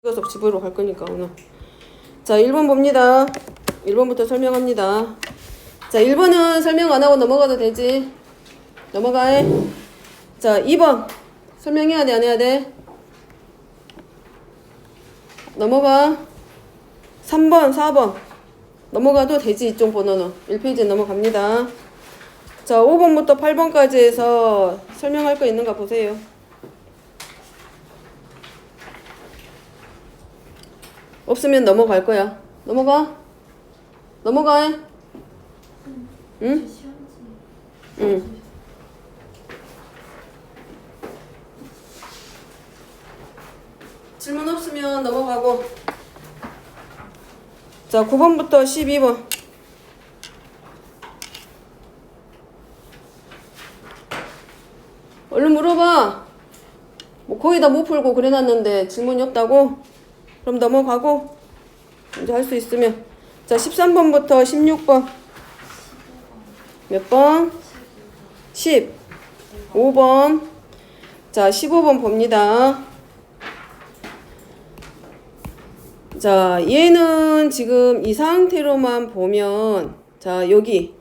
수업 집으로 갈 거니까 오늘. 자, 1번 봅니다. 1번부터 설명합니다. 자, 1번은 설명 안 하고 넘어가도 되지. 넘어가. 자, 2번 설명해야 돼, 안 해야 돼? 넘어가. 3번, 4번 넘어가도 되지. 이쪽 번호는 1페이지 넘어갑니다. 자, 5번부터 8번까지 해서 설명할 거 있는가 보세요. 없으면 넘어갈 거야. 넘어가. 넘어가. 응? 응. 질문 없으면 넘어가고. 자, 9번부터 12번. 얼른 물어봐. 뭐 거의 다 못 풀고 그래놨는데 질문이 없다고? 그럼 넘어가고. 이제 할 수 있으면. 자, 13번부터 16번. 몇 번? 15번. 자, 15번 봅니다. 자, 얘는 지금 이 상태로만 보면, 자, 여기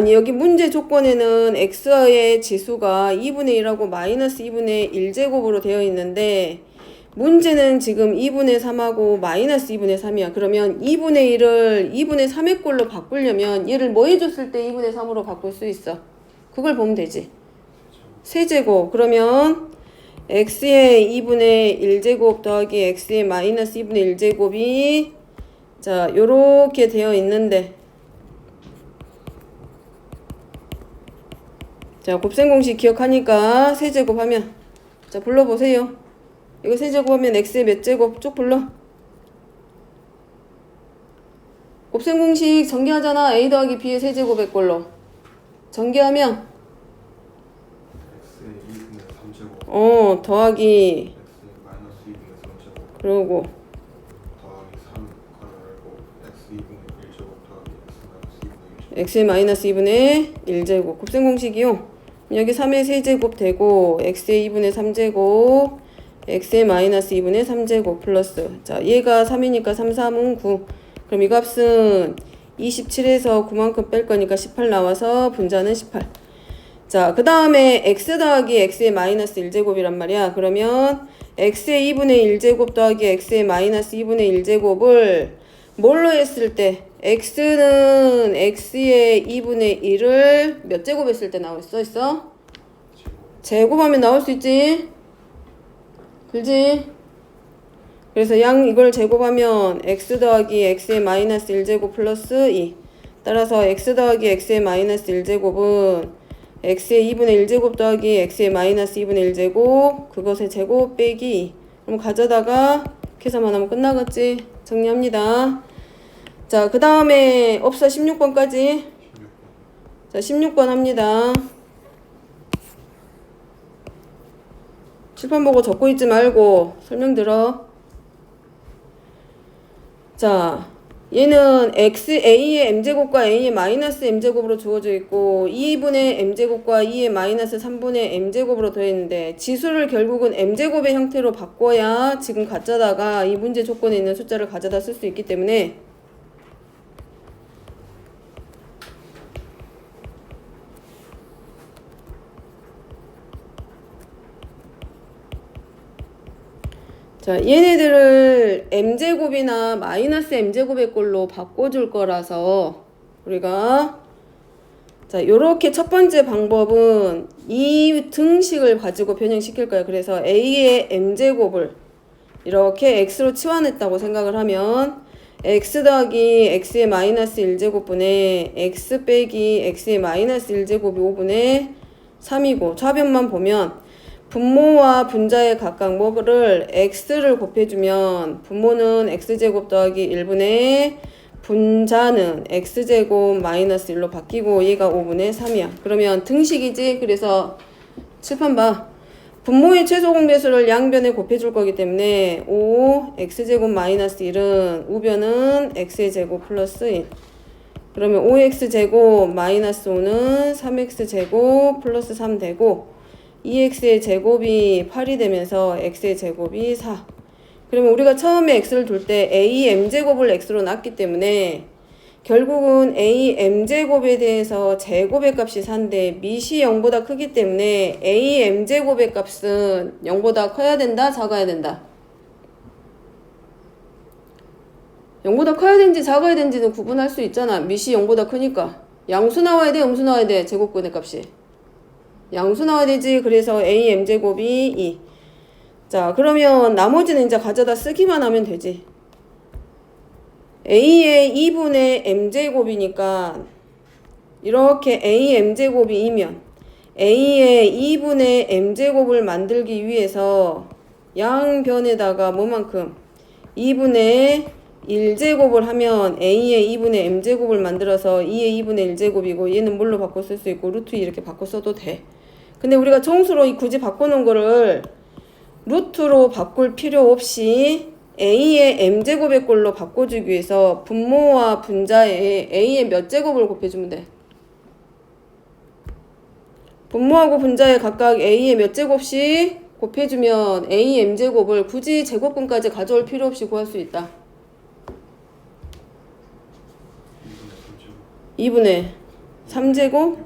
여기 문제 조건에는 x의 지수가 2분의 1하고 마이너스 2분의 1제곱으로 되어 있는데, 문제는 지금 2분의 3하고 마이너스 2분의 3이야. 그러면 2분의 1을 2분의 3의 꼴로 바꾸려면 얘를 뭐 해줬을 때 2분의 3으로 바꿀 수 있어? 그걸 보면 되지. 세제곱. 그러면 x의 2분의 1제곱 더하기 x의 마이너스 2분의 1제곱이 자, 요렇게 되어 있는데, 자, 곱셈 공식 기억하니까 세제곱 하면, 자, 불러보세요. 이거 세제곱 하면 x의 몇 제곱 쭉 불러. 곱셈 공식 전개하잖아. a 더하기 b의 세제곱의 꼴로 전개하면 x의 2분의 3제곱 더하기 x의 마이너스 2분의 3제곱 그러고 더하기 3 가로열고 x 2분의 1제곱 더하기 x의 x 마이너스 2분의 1제곱 마이너스 2분의 1제곱 곱셈 공식이요. 여기 3의 세제곱 되고 x의 2분의 3제곱 x의 마이너스 2분의 3제곱 플러스, 자, 얘가 3이니까 3, 3은 9. 그럼 이 값은 27에서 9만큼 뺄 거니까 18 나와서 분자는 18. 자, 그 다음에 x 더하기 x의 마이너스 1제곱이란 말이야. 그러면 x의 2분의 1제곱 더하기 x의 마이너스 2분의 1제곱을 뭘로 했을 때, x는 x의 2분의 1을 몇 제곱 했을 때 나올 수 있어? 제곱하면 나올 수 있지? 그지? 그래서 이걸 제곱하면 x 더하기 x의 마이너스 1제곱 플러스 2. 따라서 x 더하기 x의 마이너스 1제곱은 x의 2분의 1제곱 더하기 x의 마이너스 2분의 1제곱 그것의 제곱 빼기 2. 그럼 가져다가 계산만 하면 끝나겠지? 정리합니다. 자, 그 다음에 없어 16번까지. 자, 16번 합니다. 칠판 보고 적고 있지 말고 설명 들어. 자, 얘는 A의 m제곱과 A의 마이너스 m제곱으로 주어져 있고 2분의 m제곱과 2의 마이너스 3분의 m제곱으로 되어 있는데 지수를 결국은 m제곱의 형태로 바꿔야 지금 가져다가 이 문제 조건에 있는 숫자를 가져다 쓸 수 있기 때문에 자, 얘네들을 m제곱이나 마이너스 m제곱의 꼴로 바꿔줄 거라서 우리가 자, 요렇게 첫 번째 방법은 이 등식을 가지고 변형시킬 거예요. 그래서 a의 m제곱을 이렇게 x로 치환했다고 생각을 하면 x 더하기 x의 마이너스 1제곱분의 x 빼기 x의 마이너스 1제곱이 5분의 3이고 좌변만 보면 분모와 분자의 각각 뭐를 x를 곱해주면 분모는 x제곱 더하기 1분의 분자는 x제곱 마이너스 1로 바뀌고 얘가 5분의 3이야. 그러면 등식이지. 그래서 칠판 봐. 분모의 최소 공배수를 양변에 곱해줄 거기 때문에 5 x제곱 마이너스 1은 우변은 x제곱 플러스 1. 그러면 5x제곱 마이너스 5는 3x제곱 플러스 3 되고 2x의 제곱이 8이 되면서 x의 제곱이 4. 그러면 우리가 처음에 x를 둘 때 am제곱을 x로 놨기 때문에 결국은 am제곱에 대해서 제곱의 값이 4인데 밑이 0보다 크기 때문에 am제곱의 값은 0보다 커야 된다? 작아야 된다? 0보다 커야 되는지 작아야 되는지는 구분할 수 있잖아. 밑이 0보다 크니까. 양수 나와야 돼? 음수 나와야 돼? 제곱근의 값이. 양수 나와야 되지. 그래서 am제곱이 2. 자, 그러면 나머지는 이제 가져다 쓰기만 하면 되지. a의 2분의 m제곱이니까 이렇게 am제곱이 2면 a의 2분의 m제곱을 만들기 위해서 양변에다가 뭐만큼 2분의 1제곱을 하면 a의 2분의 m제곱을 만들어서 2의 2분의 1제곱이고 얘는 뭘로 바꿔 쓸 수 있고 루트 2 이렇게 바꿔 써도 돼. 근데 우리가 정수로 굳이 바꿔놓은 거를 루트로 바꿀 필요 없이 a의 m제곱의 꼴로 바꿔주기 위해서 분모와 분자에 a의 몇 제곱을 곱해주면 돼? 분모하고 분자에 각각 a의 몇 제곱씩 곱해주면 a m제곱을 굳이 제곱근까지 가져올 필요 없이 구할 수 있다. 2분의 3제곱,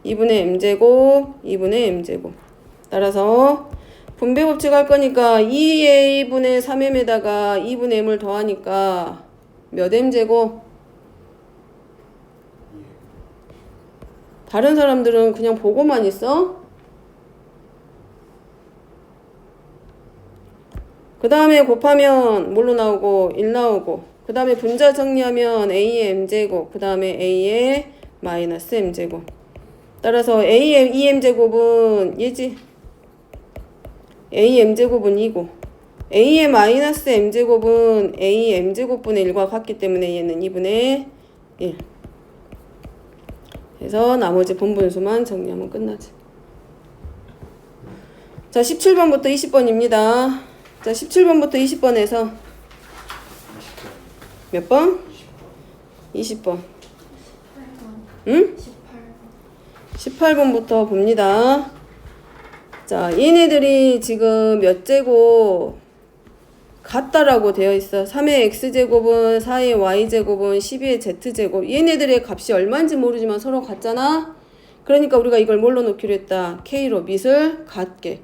2분의 m제곱, 2분의 m제곱. 따라서 분배 법칙 할 거니까 2a분의 3m에다가 2분의 m을 더하니까 몇 m제곱? 다른 사람들은 그냥 보고만 있어? 그 다음에 곱하면 뭘로 나오고? 1 나오고 그 다음에 분자 정리하면 a의 m제곱 그 다음에 a의 마이너스 m제곱. 따라서 a의 2m제곱은 얘지. a m제곱은 2고 a의 마이너스 m제곱은 a m제곱분의 1과 같기 때문에 얘는 2분의 1. 그래서 나머지 분분수만 정리하면 끝나지. 자, 17번부터 20번입니다. 자, 17번부터 20번에서 몇 번? 20번. 응? 18번부터 봅니다. 자, 얘네들이 지금 몇 제곱 같다라고 되어 있어. 3의 x제곱은 4의 y제곱은 12의 z제곱. 얘네들의 값이 얼마인지 모르지만 서로 같잖아. 그러니까 우리가 이걸 뭘로 놓기로 했다? k로 밑을 같게.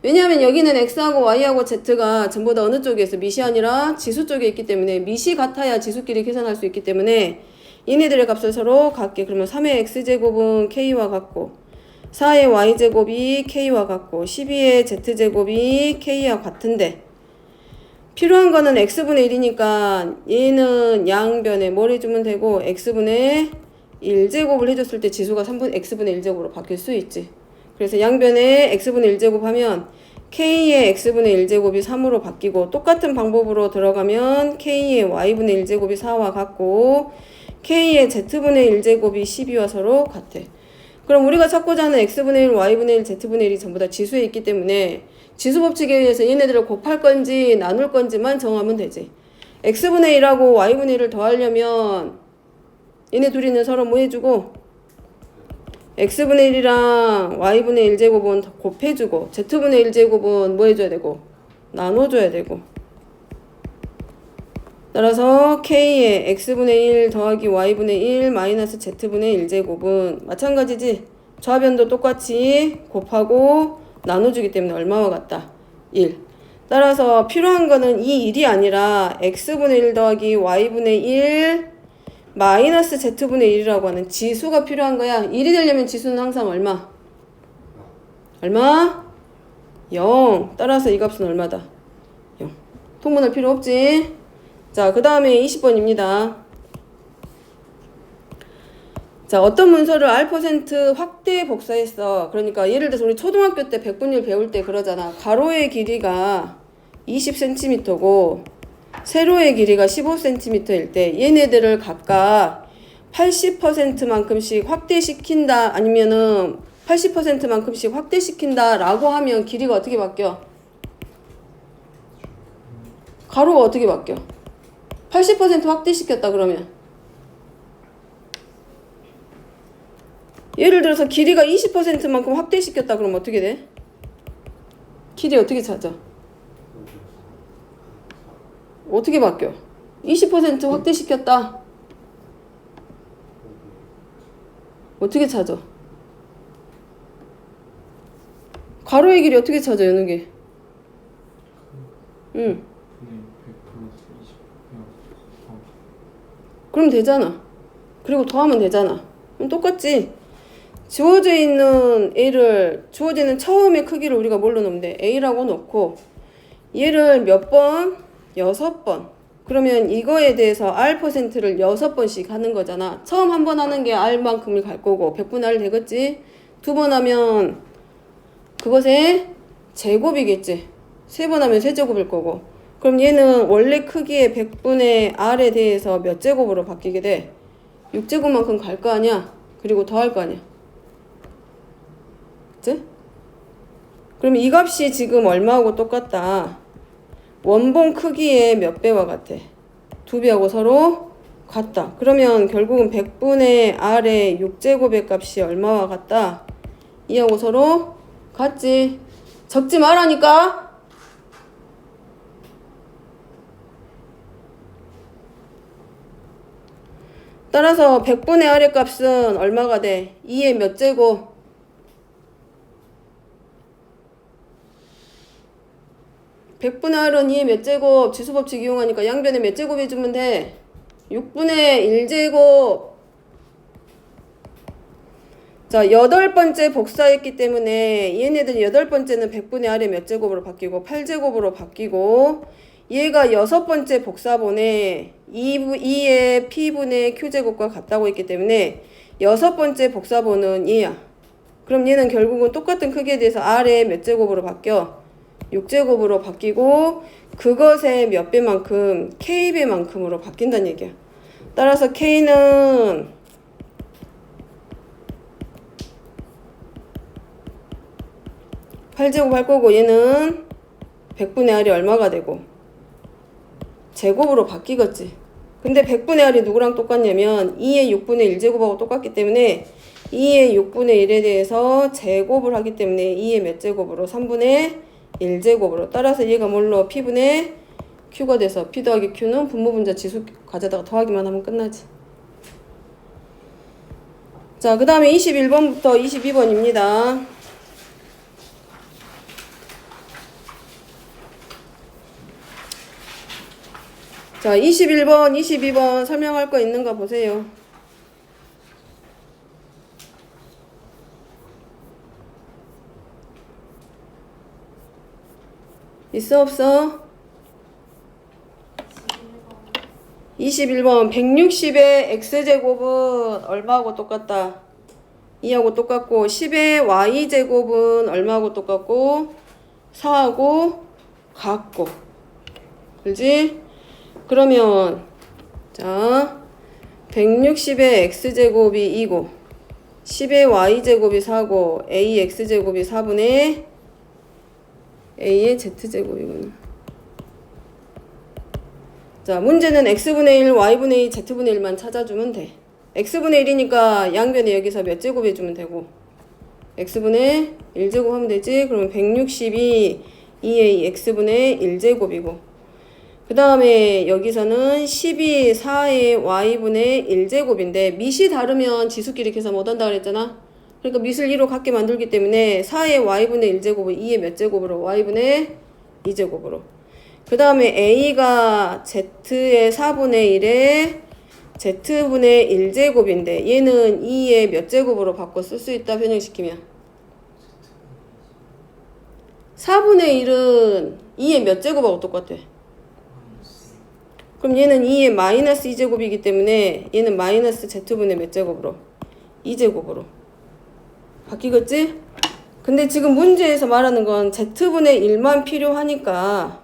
왜냐하면 여기는 x하고 y하고 z가 전부 다 어느 쪽에 있어? 밑이 아니라 지수 쪽에 있기 때문에 밑이 같아야 지수끼리 계산할 수 있기 때문에 얘네들의 값을 서로 같게. 그러면 3의 x제곱은 k와 같고 4의 y제곱이 k와 같고 12의 z제곱이 k와 같은데 필요한 거는 x분의 1이니까 얘는 양변에 뭘 해주면 되고 x분의 1제곱을 해줬을 때 지수가 x분의 1제곱으로 바뀔 수 있지. 그래서 양변에 x분의 1제곱 하면 k의 x분의 1제곱이 3으로 바뀌고 똑같은 방법으로 들어가면 k의 y분의 1제곱이 4와 같고 k의 z분의 1제곱이 12와 서로 같아. 그럼 우리가 찾고자 하는 x분의 1, y분의 1, z분의 1이 전부 다 지수에 있기 때문에 지수 법칙에 의해서 얘네들을 곱할 건지 나눌 건지만 정하면 되지. x분의 1하고 y분의 1을 더하려면 얘네 둘이는 서로 뭐 해주고 x분의 1이랑 y분의 1제곱은 곱해주고 z분의 1제곱은 뭐 해줘야 되고 나눠줘야 되고. 따라서 k의 x분의 1 더하기 y분의 1 마이너스 z분의 1제곱은 마찬가지지. 좌변도 똑같이 곱하고 나눠주기 때문에 얼마와 같다? 1. 따라서 필요한 거는 이 1이 아니라 x분의 1 더하기 y분의 1 마이너스 z분의 1이라고 하는 지수가 필요한 거야. 1이 되려면 지수는 항상 얼마? 얼마? 0. 따라서 이 값은 얼마다? 0. 통분할 필요 없지? 자, 그 다음에 20번입니다. 자, 어떤 문서를 R% 확대 복사했어. 그러니까 예를 들어서 우리 초등학교 때 백분율 배울 때 그러잖아. 가로의 길이가 20cm고 세로의 길이가 15cm일 때 얘네들을 각각 80%만큼씩 확대시킨다 아니면은 80%만큼씩 확대시킨다 라고 하면 길이가 어떻게 바뀌어? 가로가 어떻게 바뀌어? 80% 확대시켰다 그러면 예를 들어서 길이가 20%만큼 확대시켰다 그러면 어떻게 돼? 길이 어떻게 찾아? 어떻게 바뀌어? 20% 확대시켰다. 어떻게 찾아? 가로의 길이 어떻게 찾아, 연욱이? 응. 분의 100 플러스 20 그럼 되잖아. 그리고 더하면 되잖아. 그럼 똑같지? 주어져 있는 A를, 주어지는 처음의 크기를 우리가 뭘로 넣으면 돼? A라고 놓고 얘를 몇 번? 6번. 그러면 이거에 대해서 R%를 6번씩 하는 거잖아. 처음 한 번 하는 게 R만큼을 갈 거고 100분의 R 되겠지? 두 번 하면 그것의 제곱이겠지. 세 번 하면 세제곱일 거고. 그럼 얘는 원래 크기의 100분의 R에 대해서 몇 제곱으로 바뀌게 돼? 6제곱만큼 갈 거 아니야? 그리고 더 할 거 아니야? 그치? 그럼 이 값이 지금 얼마하고 똑같다? 원본 크기의 몇 배와 같아? 2배하고 서로 같다. 그러면 결국은 100분의 R의 6제곱의 값이 얼마와 같다? 2하고 서로 같지. 적지 말라니까. 따라서 100분의 R의 값은 얼마가 돼? 2의 몇 제곱? 100분의 R은 2의 몇 제곱? 지수법칙 이용하니까 양변에 몇 제곱 해주면 돼? 6분의 1제곱. 자, 8번째 복사했기 때문에 얘네들 8번째는 100분의 R의 몇 제곱으로 바뀌고 8제곱으로 바뀌고 얘가 6번째 복사본에 2의 P분의 Q제곱과 같다고 했기 때문에 6번째 복사본은 얘야. 그럼 얘는 결국은 똑같은 크기에 대해서 R의 몇 제곱으로 바뀌어? 6제곱으로 바뀌고 그것의 몇 배만큼? K배만큼으로 바뀐다는 얘기야. 따라서 K는 8제곱 할 거고 얘는 100분의 R이 얼마가 되고? 제곱으로 바뀌겠지. 근데 100분의 R이 누구랑 똑같냐면 2의 6분의 1제곱하고 똑같기 때문에 2의 6분의 1에 대해서 제곱을 하기 때문에 2의 몇 제곱으로? 3분의 1제곱으로. 따라서 얘가 뭘로? P분의 Q가 돼서 P 더하기 Q는 분모분자 지수 가져다가 더하기만 하면 끝나지. 자, 그 다음에 21번부터 22번입니다. 자, 21번, 22번 설명할 거 있는가 보세요. 있어, 없어? 21번 160의 x제곱은 얼마하고 똑같다? 2하고 똑같고 10의 y제곱은 얼마하고 똑같고 4하고 같고. 그렇지? 그러면 자 160의 x제곱이 2고 10의 y제곱이 4고 ax제곱이 4분의 a의 z제곱이구나. 자, 문제는 x분의 1, y분의 2, z분의 1만 찾아주면 돼. x분의 1이니까 양변에 여기서 몇 제곱 해주면 되고 x분의 1제곱 하면 되지. 그러면 162 2의 x분의 1제곱이고 그 다음에 여기서는 12 4의 y분의 1제곱인데 밑이 다르면 지수끼리 계산 못한다 그랬잖아. 그러니까 밑을 2로 같게 만들기 때문에 4의 y분의 1제곱을 2의 몇 제곱으로? y분의 2제곱으로. 그 다음에 a가 z의 4분의 1에 z분의 1제곱인데 얘는 2의 몇 제곱으로 바꿔 쓸 수 있다 변형시키면 4분의 1은 2의 몇 제곱하고 똑같아? 그럼 얘는 2의 마이너스 2제곱이기 때문에 얘는 마이너스 z분의 몇 제곱으로? 2제곱으로 바뀌겠지? 근데 지금 문제에서 말하는 건 z분의 1만 필요하니까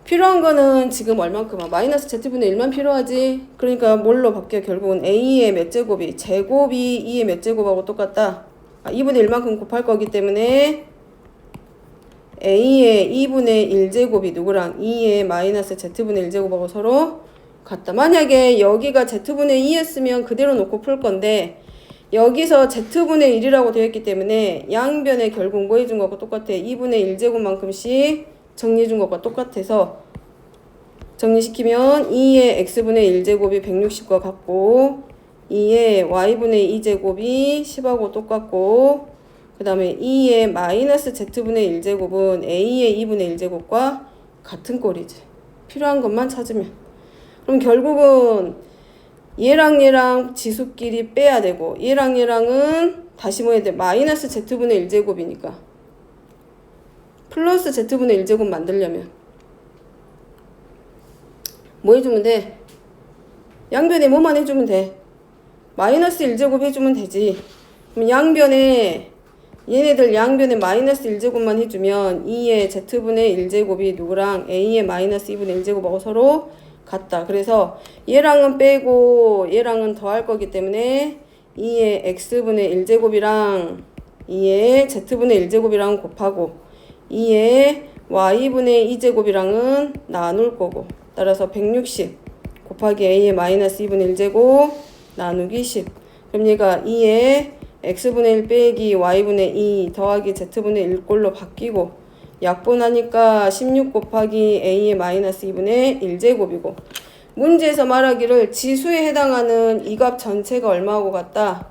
필요한 거는 지금 얼만큼아? 마이너스 z분의 1만 필요하지? 그러니까 뭘로 바뀌어? 결국은 a의 몇 제곱이? 제곱이 2의 몇 제곱하고 똑같다? 2분의 1만큼 곱할 거기 때문에 a의 2분의 1제곱이 누구랑 2의 마이너스 z분의 1제곱하고 서로 같다. 만약에 여기가 z분의 2였으면 그대로 놓고 풀 건데 여기서 z분의 1이라고 되어 있기 때문에 양변에 결국 뭐 해준 것과 똑같아. 2분의 1제곱만큼씩 정리해 준 것과 똑같아서 정리시키면 2의 x분의 1제곱이 160과 같고 2의 y분의 2제곱이 10하고 똑같고 그 다음에 2의 마이너스 z분의 1제곱은 a의 2분의 1제곱과 같은 꼴이지. 필요한 것만 찾으면. 그럼 결국은 얘랑 지수끼리 빼야 되고 얘랑은 다시 뭐 해야 돼? 마이너스 z분의 1제곱이니까 플러스 z분의 1제곱 만들려면 뭐 해주면 돼? 양변에 뭐만 해주면 돼? 마이너스 1제곱 해주면 되지. 그럼 얘네들 양변에 마이너스 1제곱만 해주면 2의 z분의 1제곱이 누구랑 a의 마이너스 2분의 1제곱하고 서로 같다. 그래서 얘랑은 빼고 얘랑은 더할 거기 때문에 2의 x분의 1제곱이랑 2의 z분의 1제곱이랑 곱하고 2의 y분의 2제곱이랑은 나눌 거고 따라서 160 곱하기 a의 마이너스 2분의 1제곱 나누기 10. 그럼 얘가 2의 x분의 1 빼기 y분의 2 더하기 z분의 1 꼴로 바뀌고 약분하니까 16 곱하기 a의 마이너스 2분의 1제곱이고 문제에서 말하기를 지수에 해당하는 이 값 전체가 얼마하고 같다?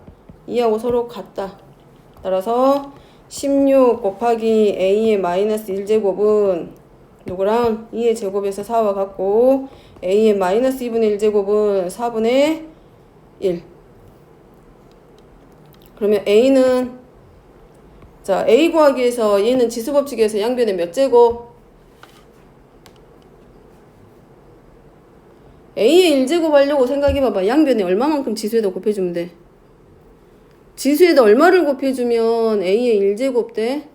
2하고 서로 같다. 따라서 16 곱하기 a의 마이너스 1제곱은 누구랑? 2의 제곱에서 4와 같고 a의 마이너스 2분의 1제곱은 4분의 1. 그러면 a는 자 a 구하기 위해서 얘는 지수법칙에서 양변에 몇 제곱? a의 1제곱 하려고 생각해봐봐. 양변에 얼마만큼 지수에다 곱해주면 돼? 지수에다 얼마를 곱해주면 a의 1제곱 돼?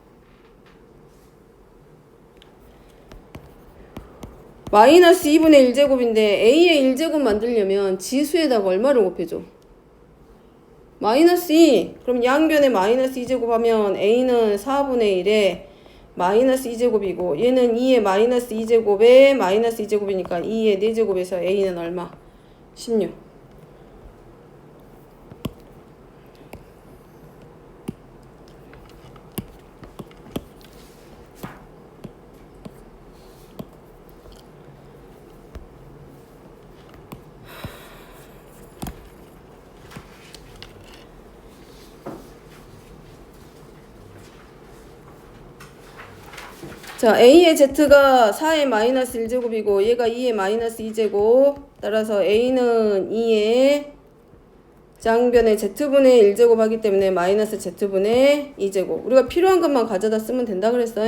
마이너스 2분의 1제곱인데 a의 1제곱 만들려면 지수에다가 얼마를 곱해줘? 마이너스 2. 그럼 양변에 마이너스 2제곱 하면 a는 4분의 1에 마이너스 2제곱이고 얘는 2의 마이너스 2제곱에 마이너스 2제곱이니까 2의 4제곱에서 a는 얼마? 16. 자, a의 z가 4의 마이너스 1제곱이고 얘가 2의 마이너스 2제곱 따라서 a는 2의 양변의 z분의 1제곱 하기 때문에 마이너스 z분의 2제곱 우리가 필요한 것만 가져다 쓰면 된다 그랬어.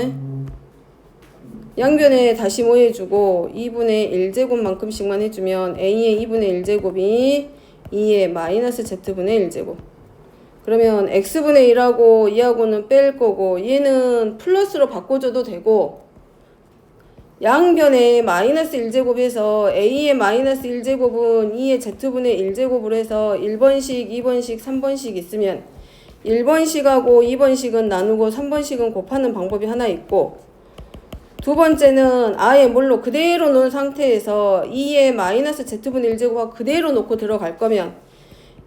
양변에 다시 뭐 해주고 2분의 1제곱만큼씩만 해주면 a의 2분의 1제곱이 2의 마이너스 z분의 1제곱 그러면 x분의 1하고 2하고는 뺄 거고 얘는 플러스로 바꿔줘도 되고 양변에 마이너스 1제곱에서 a의 마이너스 1제곱은 2의 z분의 1제곱으로 해서 1번씩, 2번씩, 3번씩 있으면 1번씩하고 2번씩은 나누고 3번씩은 곱하는 방법이 하나 있고 두 번째는 아예 뭘로 그대로 놓은 상태에서 2의 마이너스 z분의 1제곱하고 그대로 놓고 들어갈 거면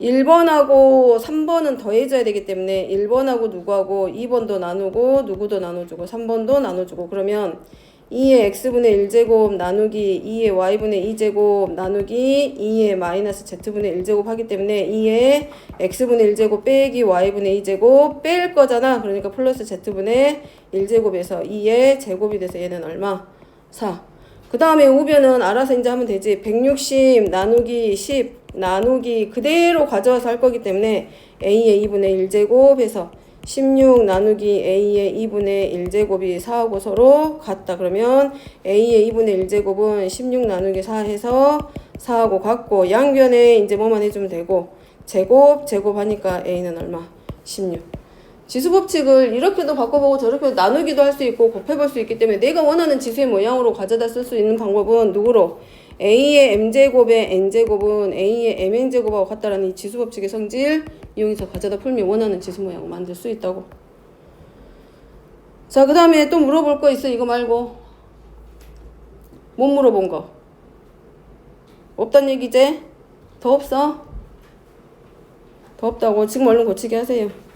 1번하고 3번은 더해줘야 되기 때문에 1번하고 누구하고 2번도 나누고 누구도 나눠주고 3번도 나눠주고 그러면 2의 x분의 1제곱 나누기 2의 y분의 2제곱 나누기 2의 마이너스 z분의 1제곱 하기 때문에 2의 x분의 1제곱 빼기 y분의 2제곱 뺄 거잖아. 그러니까 플러스 z분의 1제곱에서 2의 제곱이 돼서 얘는 얼마? 4. 그 다음에 우변은 알아서 이제 하면 되지. 160 나누기 10 나누기 그대로 가져와서 할 거기 때문에 a의 2분의 1제곱 해서 16 나누기 a의 2분의 1제곱이 4하고 서로 같다. 그러면 a의 2분의 1제곱은 16 나누기 4 해서 4하고 같고 양변에 이제 뭐만 해주면 되고 제곱하니까 a는 얼마? 16. 지수법칙을 이렇게도 바꿔보고 저렇게도 나누기도 할 수 있고 곱해볼 수 있기 때문에 내가 원하는 지수의 모양으로 가져다 쓸 수 있는 방법은 누구로? A의 m제곱의 n제곱은 A의 mn제곱하고 같다라는 이 지수법칙의 성질 이용해서 가져다 풀면 원하는 지수 모양을 만들 수 있다고. 자, 그 다음에 또 물어볼 거 있어? 이거 말고. 못 물어본 거. 없단 얘기지? 더 없어? 더 없다고? 지금 얼른 고치게 하세요.